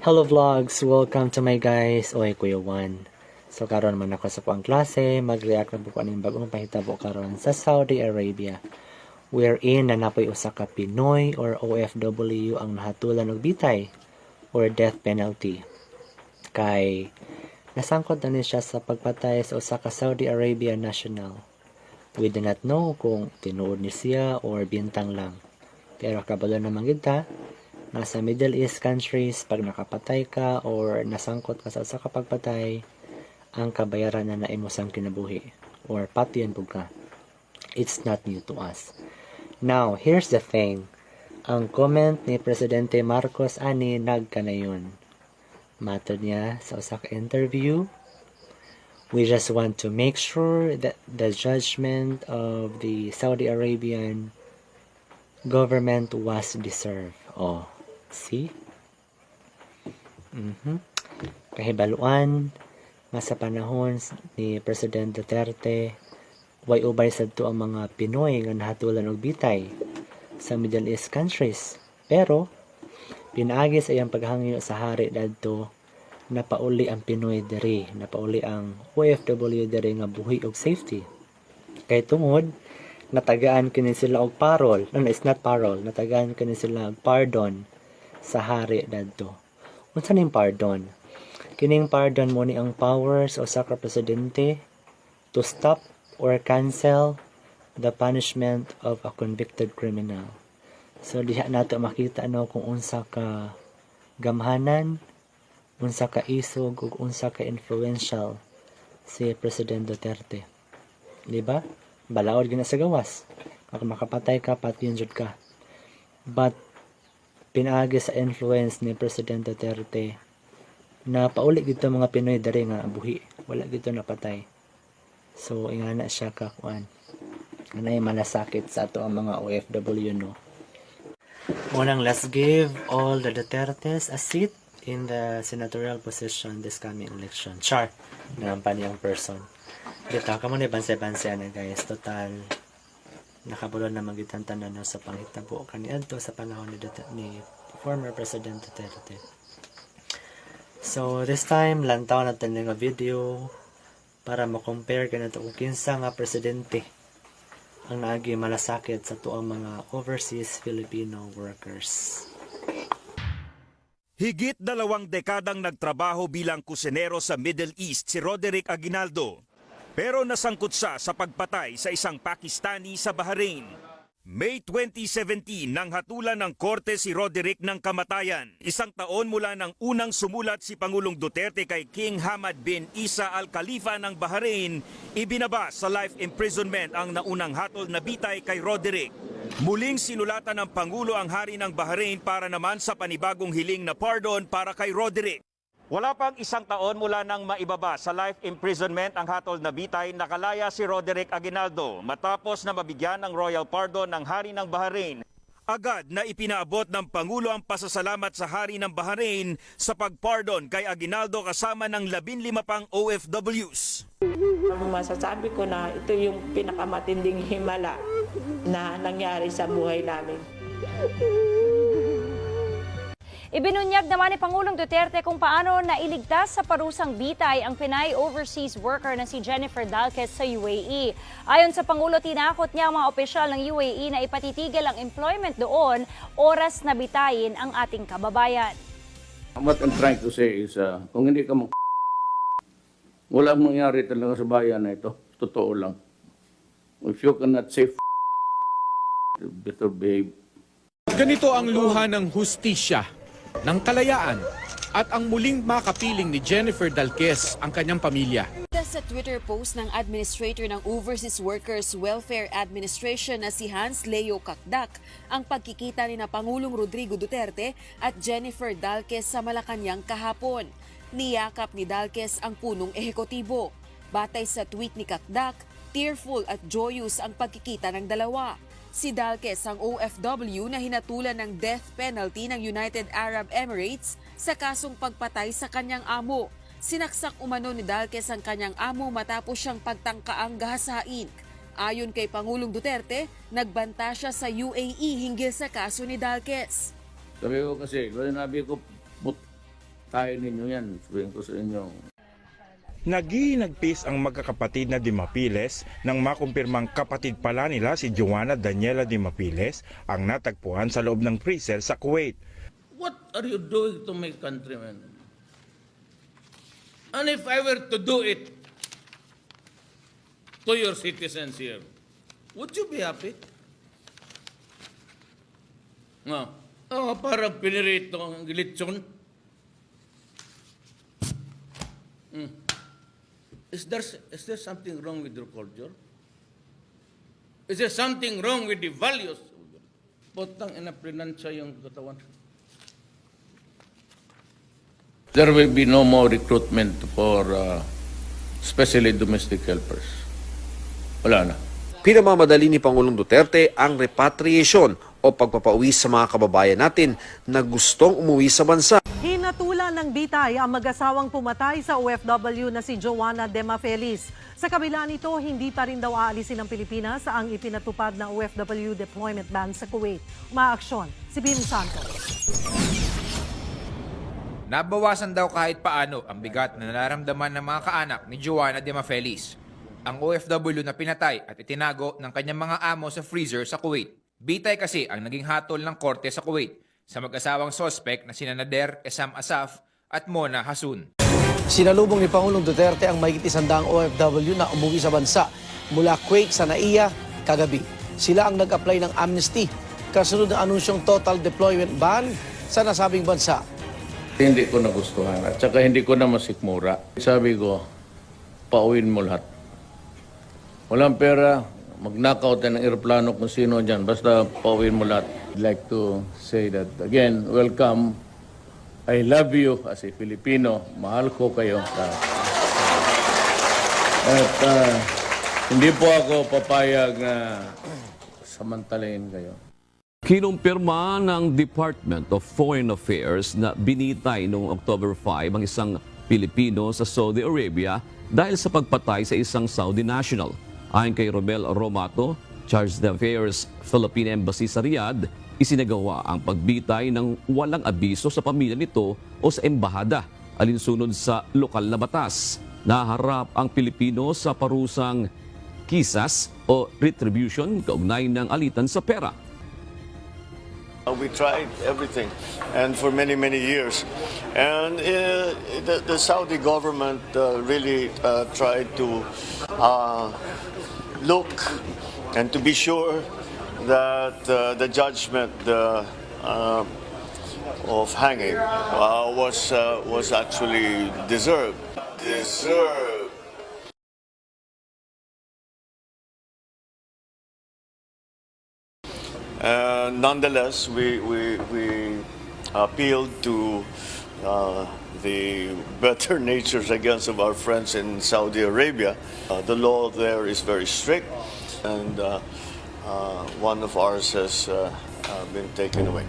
Hello vlogs! Welcome to my guys. Oy, Kuya Juan. So karon man ako sa kuang klase, mag-react na po kaning bagong pahitabo karon sa Saudi Arabia. Wherein nanapoy usa ka Pinoy or OFW ang nahatulan og bitay or death penalty. Kay nasangkot na ni siya sa pagpatay sa usa ka Saudi Arabia national. We do not know kung tinuod ni siya or bintang lang. Pero kabalo naman kita, nasa Middle East countries, pag nakapatay ka or nasangkot ka sa usa ka pagpatay, ang kabayaran na naimosang kinabuhi or patiyan po ka. It's not new to us. Now, here's the thing. Ang comment ni Presidente Marcos ani nagkanayon. Matod niya sa usa ka interview, we just want to make sure that the judgment of the Saudi Arabian government was deserved. Oh, see? Kahibaluan nga sa panahon ni President Duterte, way ubay sadto ang mga Pinoy nga nahatulan og bitay sa Middle East countries. Pero pinaagi sa iyang paghangyo sa hari dadto, napauli ang Pinoy diri, napauli ang OFW diri nga buhi og safety. Kay tungod natagaan kini sila og parol, no, it's not parol, natagaan kini sila og pardon sa hari dadto. Unsa ning pardon? Kining pardon mo ni ang powers o sa presidente to stop or cancel the punishment of a convicted criminal. So diha nato makita kung unsa ka gamhanan, unsa ka isog ug unsa ka influential si President Duterte. Di ba? Balaod gina sa gawas. Kung makapatay ka, patiyon jud ka. But pinaagi sa influence ni President Duterte na pauli gito mga Pinoy dari nga buhi, wala gito napatay. So ingana siya ka kuan. Anay malasakit sa ato ang mga OFW no. Unang, let's give all the Dutertes a seat in the senatorial position this coming election. Char, nampan yung person. Dito ka mo na banse-banse na guys. Total nakabulon na magitan tanan sa panghitabo kaniadto sa panahon ni former President Duterte. So this time lantaw natin nga video para ma-compare kanito kung kinsa nga presidente ang naagi malasakit sa tuang mga overseas Filipino workers. Higit 2 dekadang nagtrabaho bilang kusinero sa Middle East si Roderick Aguinaldo. Pero nasangkot siya sa pagpatay sa isang Pakistani sa Bahrain. May 2017 nang hatulan ng korte si Roderick ng kamatayan. 1 taon mula nang unang sumulat si Pangulong Duterte kay King Hamad bin Isa Al Khalifa ng Bahrain, ibinaba sa life imprisonment ang naunang hatol na bitay kay Roderick. Muling sinulatan ng Pangulo ang hari ng Bahrain para naman sa panibagong hiling na pardon para kay Roderick. Wala pang 1 taon mula nang maibaba sa life imprisonment ang hatol na bitay, nakalaya si Roderick Aguinaldo matapos na mabigyan ng royal pardon ng hari ng Bahrain. Agad na ipinaabot ng Pangulo ang pasasalamat sa hari ng Bahrain sa pagpardon kay Aguinaldo kasama ng 15 pang OFWs. Masasabi ko na ito yung pinakamatinding himala na nangyari sa buhay namin. Ibinunyag naman ni Pangulong Duterte kung paano nailigtas sa parusang bitay ang Pinay overseas worker na si Jennifer Dalquez sa UAE. Ayon sa Pangulo, tinakot niya ang mga opisyal ng UAE na ipatitigil ang employment doon oras na bitayin ang ating kababayan. What I'm trying to say is, kung hindi ka walang mangyari talaga sa bayan na ito. Totoo lang. If you cannot say better behave. Ganito ang luha ng hustisya, ng kalayaan at ang muling makapiling ni Jennifer Dalquez ang kanyang pamilya. Sa Twitter post ng Administrator ng Overseas Workers Welfare Administration na si Hans Leo Kakdak ang pagkikita ni na Pangulong Rodrigo Duterte at Jennifer Dalquez sa Malacanang kahapon. Niyakap ni Dalquez ang punong ehekutibo. Batay sa tweet ni Kakdak, tearful at joyous ang pagkikita ng dalawa. Si Dalquez ang OFW na hinatulan ng death penalty ng United Arab Emirates sa kasong pagpatay sa kanyang amo. Sinaksak umano ni Dalquez ang kanyang amo matapos siyang pagtangkaang gahasain. Ayon kay Pangulong Duterte, nagbanta siya sa UAE hinggil sa kaso ni Dalquez. Sabi ko kasi, sabi ko, Tayo ninyo yan. Sabihin ko sa inyo. Naghihinagpis ang magkakapatid na Dimapiles nang makumpirmang kapatid pala nila si Joanna Daniela Dimapiles ang natagpuan sa loob ng freezer sa Kuwait. What are you doing to my countrymen? And if I were to do it to your citizens here, would you be happy? No. Oh, parang pinirito ang gilitsyon. Is there something wrong with your culture? Is there something wrong with the values? Potang inaprinansya yung katawan. There will be no more recruitment for especially domestic helpers. Wala na. Pinamamadali ni Pangulong Duterte ang repatriation o pagpapauwi sa mga kababayan natin na gustong umuwi sa bansa. Hinatulan ng bitay ang mag-asawang pumatay sa OFW na si Joanna Demafelis. Sa kabila nito, hindi pa rin daw aalisin ng Pilipinas ang ipinatupad na OFW deployment ban sa Kuwait. Umaaksyon si Bim Santos. Nabawasan daw kahit paano ang bigat na nararamdaman ng mga kaanak ni Joanna Demafelis, ang OFW na pinatay at itinago ng kanyang mga amo sa freezer sa Kuwait. Bitay kasi ang naging hatol ng korte sa Kuwait sa mag-asawang sospek na sina Nader Esam Asaf at Mona Hasun. Sinalubong ni Pangulong Duterte ang mahigit 100 OFW na umuwi sa bansa mula Kuwait sa Naiya kagabi. Sila ang nag-apply ng amnesty kasunod ng anunsyong total deployment ban sa nasabing bansa. Hindi ko nagustuhan at saka hindi ko na masikmura. Sabi ko, pauwin mo lahat. Walang pera, mag-knockout ng aeroplano kung sino dyan, basta pauwin mo lahat. I'd like to say that again, welcome. I love you as a Filipino. Mahal ko kayo. At hindi po ako papayag na samantalayin kayo. Kinumpirma ng Department of Foreign Affairs na binitay noong October 5 ang isang Pilipino sa Saudi Arabia dahil sa pagpatay sa isang Saudi national. Ayon kay Romel Romato, Charge d'Affaires Philippine Embassy sa Riyadh, isinagawa ang pagbitay ng walang abiso sa pamilya nito o sa embahada alinsunod sa lokal na batas. Naharap ang Pilipino sa parusang kisas o retribution kaugnay ng alitan sa pera. We tried everything, and for many, many years. And the Saudi government really tried to look and to be sure that the judgment of hanging was actually deserved. Nonetheless, we appealed to the better natures, I guess, of our friends in Saudi Arabia. The law there is very strict, and one of ours has been taken away.